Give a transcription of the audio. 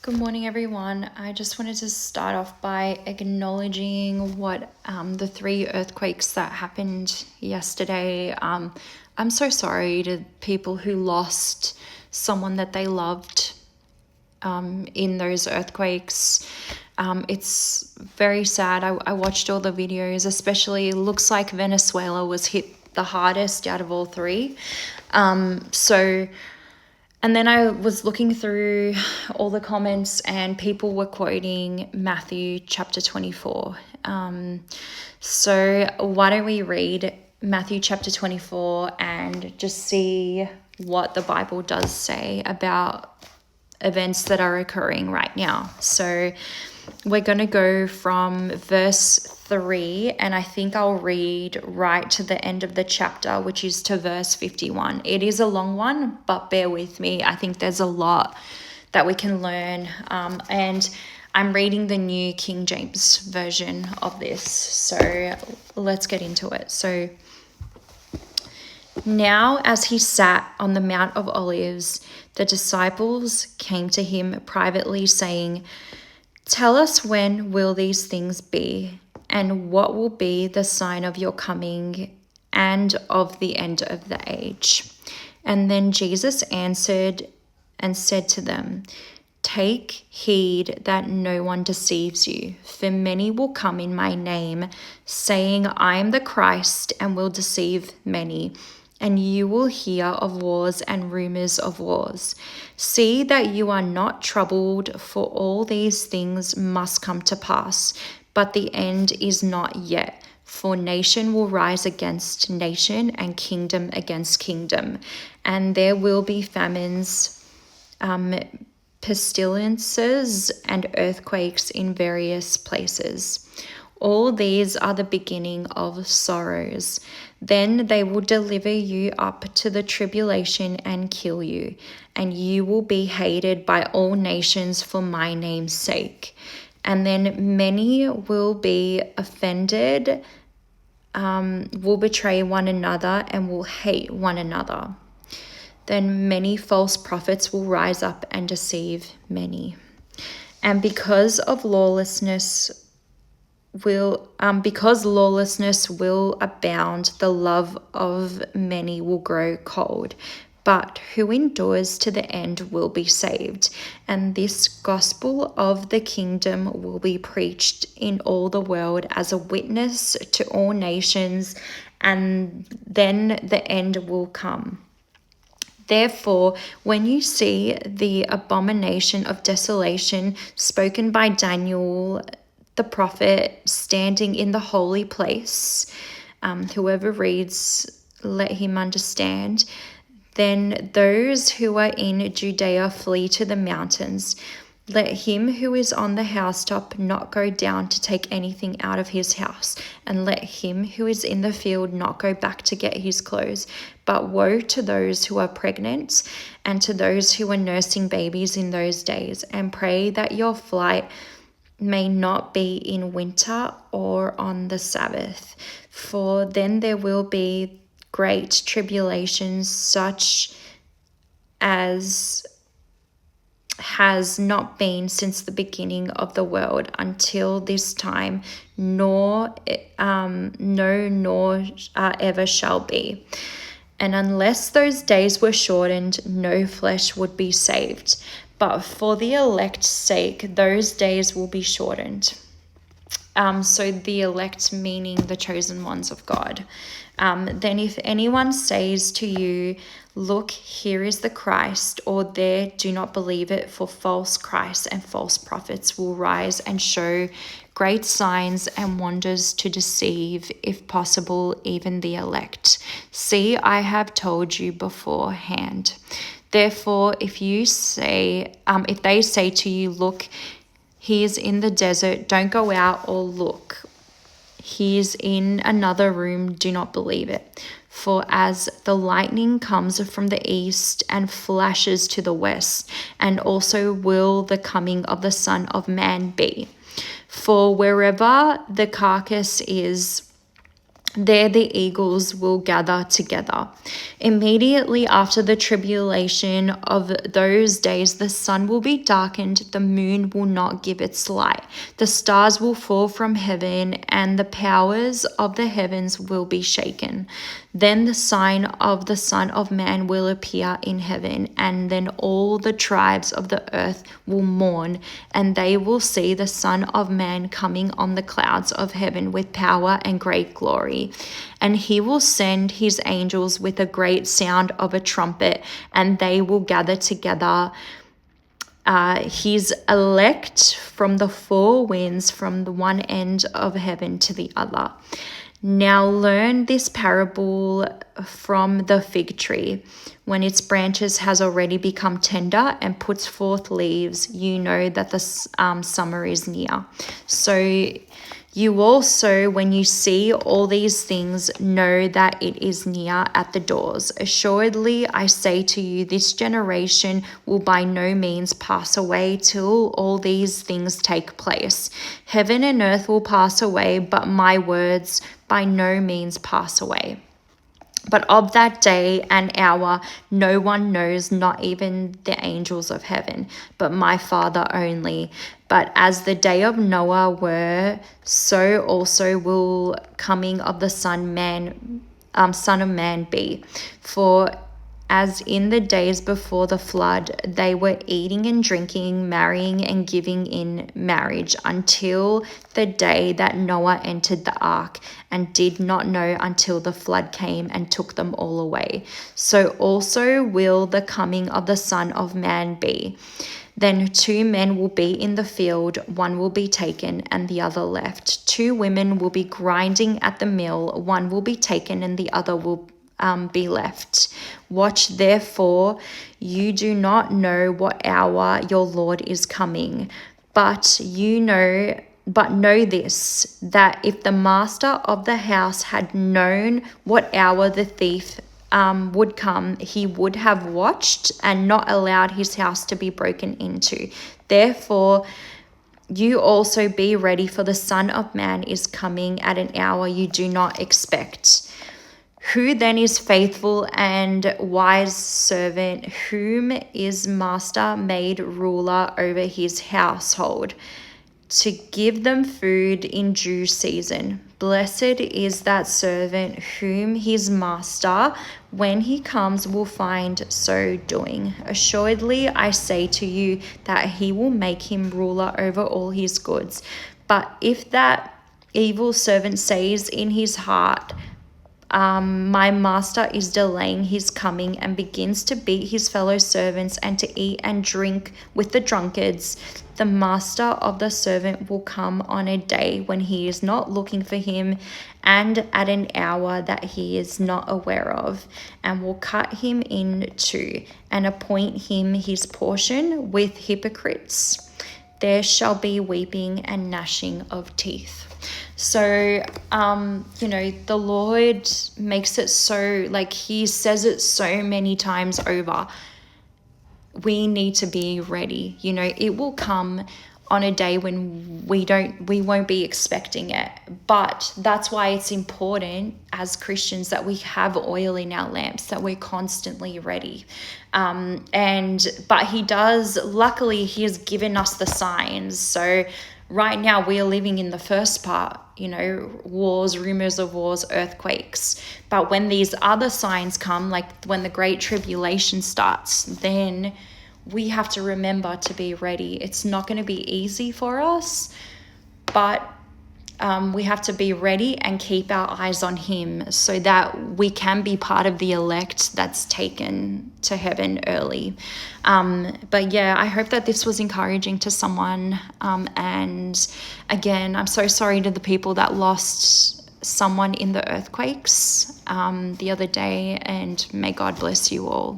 Good morning, everyone. I just wanted to start off by acknowledging what the 3 earthquakes that happened yesterday. I'm so sorry to people who lost someone that they loved in those earthquakes. It's very sad. I watched all the videos, especially it looks like Venezuela was hit the hardest out of all 3. And then I was looking through all the comments and people were quoting Mathew chapter 24. So why don't we read Mathew chapter 24 and just see what the Bible does say about events that are occurring right now. So we're going to go from verse 3, and I think I'll read right to the end of the chapter, which is to verse 51. It is a long one, but bear with me. I think there's a lot that we can learn. And I'm reading the New King James version of this. So let's get into it. So now, as he sat on the Mount of Olives, the disciples came to him privately, saying, "Tell us, when will these things be? And what will be the sign of your coming and of the end of the age?" And then Jesus answered and said to them, "Take heed that no one deceives you, for many will come in my name, saying, 'I am the Christ,' and will deceive many. And you will hear of wars and rumors of wars. See that you are not troubled, for all these things must come to pass, but the end is not yet. For nation will rise against nation, and kingdom against kingdom. And there will be famines, pestilences, and earthquakes in various places. All these are the beginning of sorrows. Then they will deliver you up to the tribulation and kill you, and you will be hated by all nations for my name's sake. And then many will be offended, will betray one another, and will hate one another. Then many false prophets will rise up and deceive many. And because lawlessness will abound, the love of many will grow cold. But who endures to the end will be saved. And this gospel of the kingdom will be preached in all the world as a witness to all nations, and then the end will come. Therefore, when you see the abomination of desolation spoken by Daniel the prophet standing in the holy place, whoever reads, let him understand. Then those who are in Judea flee to the mountains. Let him who is on the housetop not go down to take anything out of his house, and let him who is in the field not go back to get his clothes. But woe to those who are pregnant and to those who are nursing babies in those days, and pray that your flight may not be in winter or on the Sabbath, for then there will be great tribulations, such as has not been since the beginning of the world until this time, nor ever shall be. And unless those days were shortened, no flesh would be saved. But for the elect's sake, those days will be shortened." So the elect meaning the chosen ones of God. "Then if anyone says to you, 'Look, here is the Christ,' or 'There,' do not believe it, for false Christs and false prophets will rise and show great signs and wonders to deceive, if possible, even the elect. See, I have told you beforehand. Therefore, if they say to you, 'Look, he is in the desert,' don't go out, or 'Look, he is in another room,' do not believe it. For as the lightning comes from the east and flashes to the west, and also will the coming of the Son of Man be. For wherever the carcass is, There the eagles will gather together. Immediately after the tribulation of those days, the sun will be darkened, the moon will not give its light, the stars will fall from heaven, and the powers of the heavens will be shaken. Then the sign of the Son of Man will appear in heaven, and then all the tribes of the earth will mourn, and they will see the Son of Man coming on the clouds of heaven with power and great glory. And he will send his angels with a great sound of a trumpet, and they will gather together his elect from the four winds, from the one end of heaven to the other. Now learn this parable from the fig tree. When its branches has already become tender and puts forth leaves, you know that the summer is near. So you also, when you see all these things, know that it is near at the doors. Assuredly, I say to you, this generation will by no means pass away till all these things take place. Heaven and earth will pass away, but my words by no means pass away. But of that day and hour no one knows, not even the angels of heaven, but my Father only. But as the day of Noah were, so also will coming of the Son of Man be. For as in the days before the flood, they were eating and drinking, marrying and giving in marriage, until the day that Noah entered the ark, and did not know until the flood came and took them all away. So also will the coming of the Son of Man be. Then 2 men will be in the field, one will be taken and the other left. 2 women will be grinding at the mill, one will be taken and the other will be left. Watch therefore, you do not know what hour your Lord is coming, but know this, that if the master of the house had known what hour the thief would come, he would have watched and not allowed his house to be broken into. Therefore, you also be ready, for the Son of Man is coming at an hour you do not expect. Who then is faithful and wise servant, whom his master made ruler over his household, to give them food in due season? Blessed is that servant whom his master, when he comes, will find so doing. Assuredly, I say to you that he will make him ruler over all his goods. But if that evil servant says in his heart, my master is delaying his coming, and begins to beat his fellow servants and to eat and drink with the drunkards, the master of the servant will come on a day when he is not looking for him, and at an hour that he is not aware of, and will cut him in two and appoint him his portion with hypocrites. There shall be weeping and gnashing of teeth. So, the Lord makes it so, he says it so many times over. We need to be ready. It will come on a day when we won't be expecting it. But that's why it's important as Christians that we have oil in our lamps, that we're constantly ready. But luckily he has given us the signs. So right now we are living in the first part, wars, rumors of wars, earthquakes. But when these other signs come, like when the Great Tribulation starts, then we have to remember to be ready. It's not going to be easy for us, but we have to be ready and keep our eyes on him so that we can be part of the elect that's taken to heaven early. But yeah, I hope that this was encouraging to someone. And again, I'm so sorry to the people that lost someone in the earthquakes the other day, and may God bless you all.